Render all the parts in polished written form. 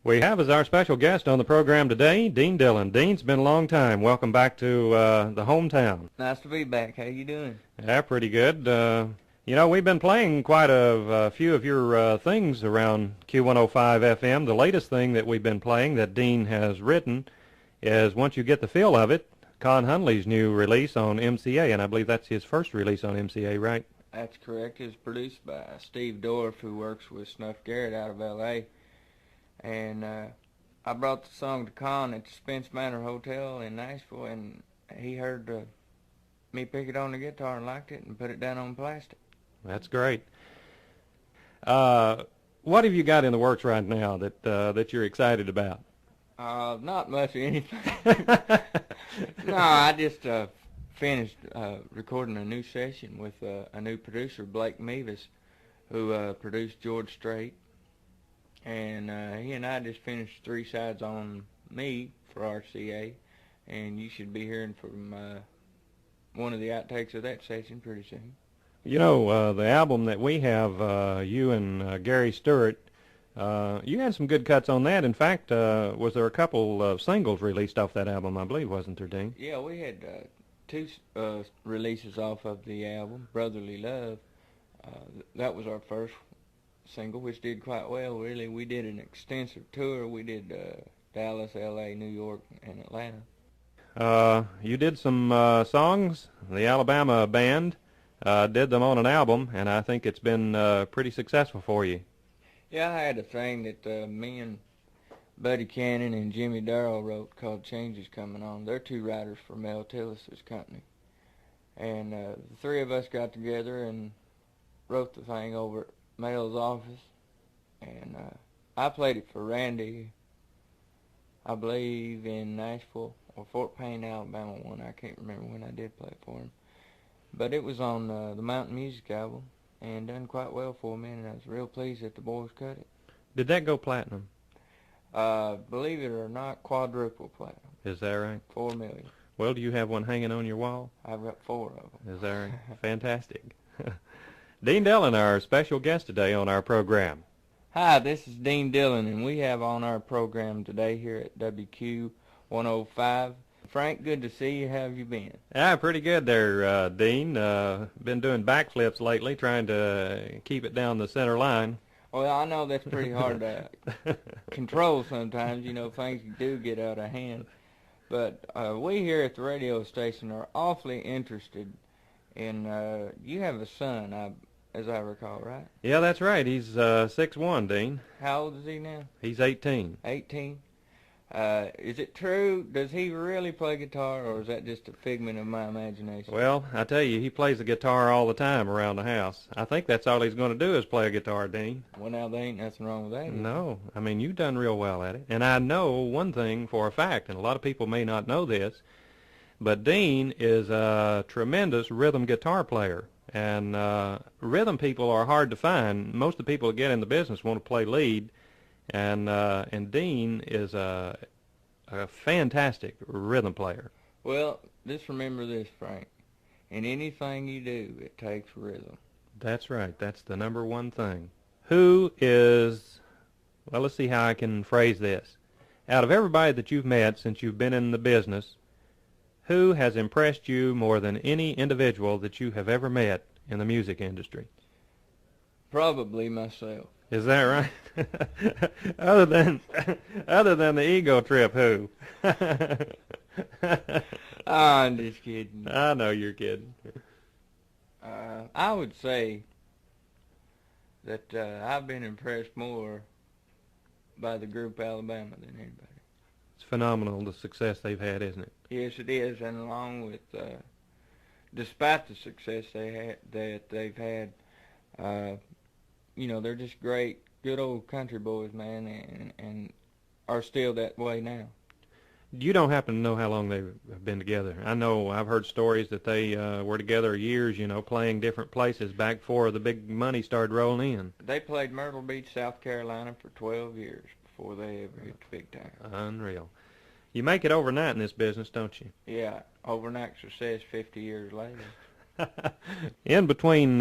We have as our special guest on the program today, Dean Dillon. Dean's been a long time. Welcome back to the hometown. Nice to be back. How you doing? Yeah, pretty good. You know, we've been playing quite a few of your things around Q105 FM. The latest thing that we've been playing that Dean has written is Once You Get the Feel of It, Con Hunley's new release on MCA, and I believe that's his first release on MCA, right? That's correct. It's produced by Steve Dorff, who works with Snuff Garrett out of L.A., and I brought the song to Con at the Spence Manor Hotel in Nashville, and he heard me pick it on the guitar and liked it and put it down on plastic. That's great. What have you got in the works right now that you're excited about? Not much of anything. No, I just finished recording a new session with a new producer, Blake Mevis, who produced George Strait. And he and I just finished 3 sides on me for RCA, and you should be hearing from one of the outtakes of that session pretty soon. You know, the album that we have, you and Gary Stewart, you had some good cuts on that. In fact, was there a couple of singles released off that album, I believe, wasn't there, Dean? Yeah, we had 2 releases off of the album, Brotherly Love. That was our first single, which did quite well, really. We did an extensive tour. We did Dallas, L.A., New York, and Atlanta. You did some songs. The Alabama band did them on an album, and I think it's been pretty successful for you. Yeah, I had a thing that me and Buddy Cannon and Jimmy Darrell wrote called Change Is Coming On. They're 2 writers for Mel Tillis's company. And the 3 of us got together and wrote the thing over at Mel's office. And I played it for Randy, I believe, in Nashville or Fort Payne, Alabama one. I can't remember when I did play it for him. But it was on the Mountain Music album and done quite well for me, and I was real pleased that the boys cut it. Did that go platinum? Believe it or not, quadruple platinum. Is that right? 4 million. Well, do you have one hanging on your wall? I've got 4 of them. Is that right? Fantastic. Dean Dillon, our special guest today on our program. Hi, this is Dean Dillon, and we have on our program today here at WQ 105. Frank, good to see you. How have you been? Yeah, pretty good there, Dean. Been doing backflips lately, trying to keep it down the center line. Well, I know that's pretty hard to control sometimes. You know, things do get out of hand. But we here at the radio station are awfully interested in, you have a son, as I recall, right? Yeah, that's right. He's 6'1", Dean. How old is he now? He's 18. 18? Is it true? Does he really play guitar, or is that just a figment of my imagination? Well, I tell you, he plays the guitar all the time around the house. I think that's all he's going to do is play a guitar, Dean. Well, now, there ain't nothing wrong with that. No. I mean, you've done real well at it. And I know one thing for a fact, and a lot of people may not know this, but Dean is a tremendous rhythm guitar player. And rhythm people are hard to find. Most of the people that get in the business want to play lead. And Dean is a fantastic rhythm player. Well, just remember this, Frank. In anything you do, it takes rhythm. That's right. That's the number one thing. Who is, well, let's see how I can phrase this. Out of everybody that you've met since you've been in the business, who has impressed you more than any individual that you have ever met in the music industry? Probably myself. Is that right? other than the ego trip, who? I'm just kidding. I know you're kidding. I would say that I've been impressed more by the group Alabama than anybody. It's phenomenal, the success they've had, isn't it? Yes, it is, and along with, despite the success they've had, you know, they're just great, good old country boys, man, and are still that way now. You don't happen to know how long they've been together. I know I've heard stories that they were together years, you know, playing different places back before the big money started rolling in. They played Myrtle Beach, South Carolina for 12 years before they ever hit the big time. Unreal. You make it overnight in this business, don't you? Yeah, overnight success 50 years later. In between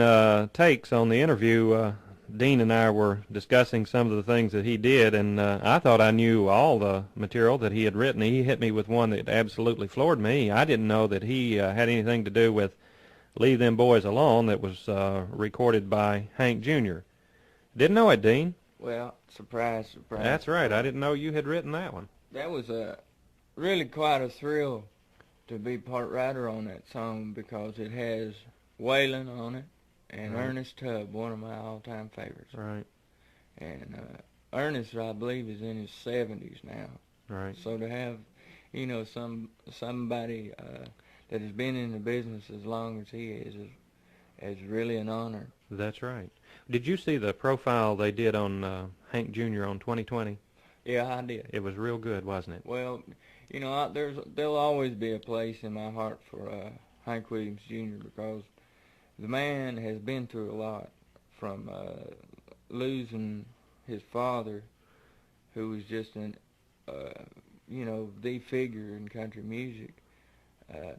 takes on the interview, Dean and I were discussing some of the things that he did, and I thought I knew all the material that he had written. He hit me with one that absolutely floored me. I didn't know that he had anything to do with Leave Them Boys Alone that was recorded by Hank Jr. Didn't know it, Dean. Well, surprise, surprise. That's right. I didn't know you had written that one. That was really quite a thrill to be part writer on that song because it has Waylon on it and Right. Ernest Tubb, one of my all-time favorites. Right, And Ernest, I believe, is in his 70s now. right. So to have, somebody that has been in the business as long as he is really an honor. That's right. Did you see the profile they did on Hank Jr. on 2020? Yeah, I did. It was real good, wasn't it? Well, there'll always be a place in my heart for Hank Williams Jr. because the man has been through a lot, from losing his father, who was just the figure in country music,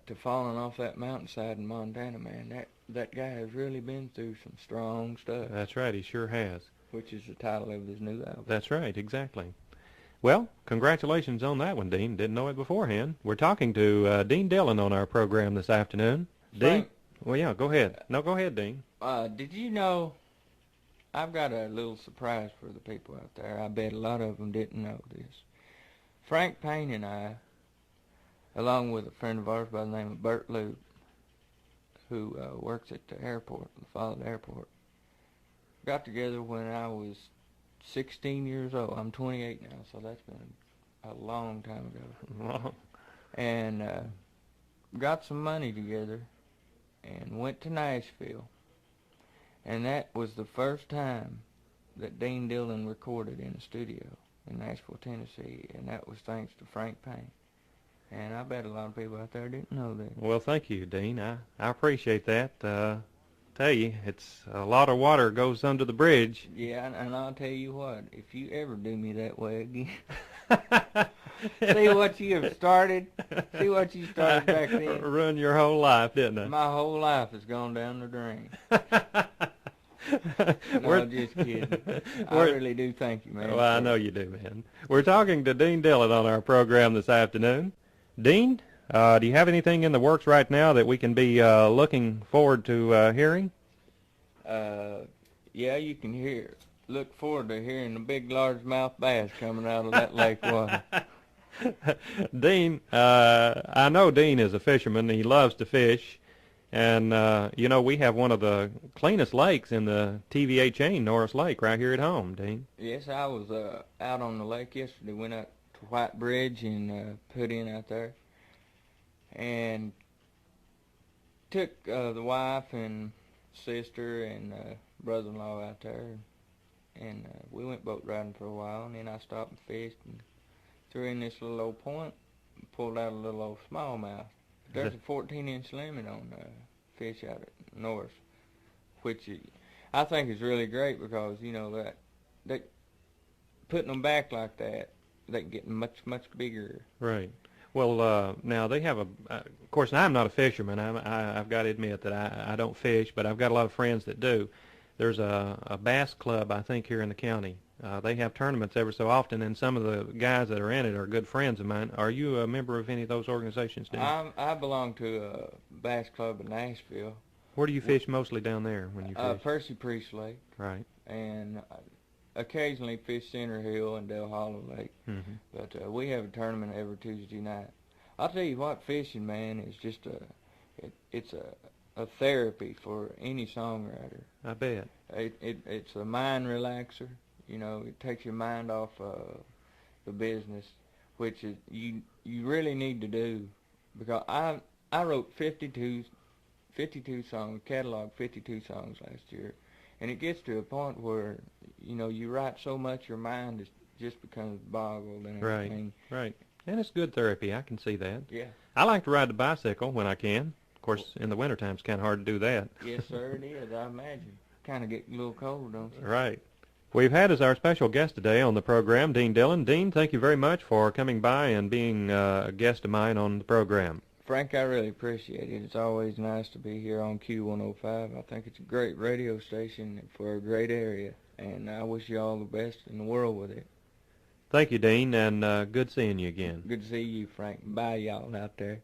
to falling off that mountainside in Montana. Man, that guy has really been through some strong stuff. That's right. He sure has. Which is the title of his new album. That's right. Exactly. Well, congratulations on that one, Dean. Didn't know it beforehand. We're talking to Dean Dillon on our program this afternoon. Frank, Dean? Well, yeah, go ahead. No, go ahead, Dean. Did you know, I've got a little surprise for the people out there. I bet a lot of them didn't know this. Frank Payne and I, along with a friend of ours by the name of Bert Loop, who works at the airport, the Follett Airport, got together when I was 16 years old. I'm 28 now, so that's been a long time ago. And got some money together and went to Nashville. And that was the first time that Dean Dillon recorded in a studio in Nashville, Tennessee, and that was thanks to Frank Payne. And I bet a lot of people out there didn't know that. Well, thank you, Dean. I appreciate that. Tell you, it's a lot of water goes under the bridge. Yeah, and I'll tell you what, if you ever do me that way again, see what you have started, see what you started back then. Ruined your whole life, didn't it? My whole life has gone down the drain. No, just kidding. I really do thank you, man. Well, I know you do, man. We're talking to Dean Dillon on our program this afternoon. Dean, do you have anything in the works right now that we can be looking forward to hearing? Yeah, you can look forward to hearing the big largemouth bass coming out of that lake water. Dean, I know Dean is a fisherman. He loves to fish. And, we have one of the cleanest lakes in the TVA chain, Norris Lake, right here at home, Dean. Yes, I was out on the lake yesterday, went out to White Bridge and put in out there. And took the wife and sister and brother-in-law out there. And we went boat riding for a while, and then I stopped and fished and threw in this little old point and pulled out a little old smallmouth. There's a 14-inch limit on fish out at Norris, which I think is really great because, that putting them back like that, they can get much, much bigger. Right. Well, now they have of course, I'm not a fisherman. I've got to admit that I don't fish, but I've got a lot of friends that do. There's a bass club, I think, here in the county. They have tournaments every so often, and some of the guys that are in it are good friends of mine. Are you a member of any of those organizations, Dean? I belong to a bass club in Nashville. Where do you fish mostly down there when you fish? Percy Priest Lake. Right. And occasionally fish Center Hill and Del Hollow Lake. Mm-hmm. But we have a tournament every Tuesday night. I'll tell you what, fishing, man, is just it's a therapy for any songwriter. I bet. It's a mind relaxer. It takes your mind off the business, which is you really need to do, because I wrote 52 songs, cataloged 52 songs last year, and it gets to a point where you write so much your mind just becomes boggled and everything. Right. And it's good therapy. I can see that. Yeah. I like to ride the bicycle when I can. Of course, in the wintertime it's kind of hard to do that. Yes, sir, it is. I imagine. Kind of get a little cold, don't you? Right. We've had as our special guest today on the program Dean Dillon. Dean, thank you very much for coming by and being a guest of mine on the program. Frank, I really appreciate it. It's always nice to be here on Q105. I think it's a great radio station for a great area, and I wish you all the best in the world with it. Thank you, Dean, and good seeing you again. Good to see you, Frank. Bye, y'all out there.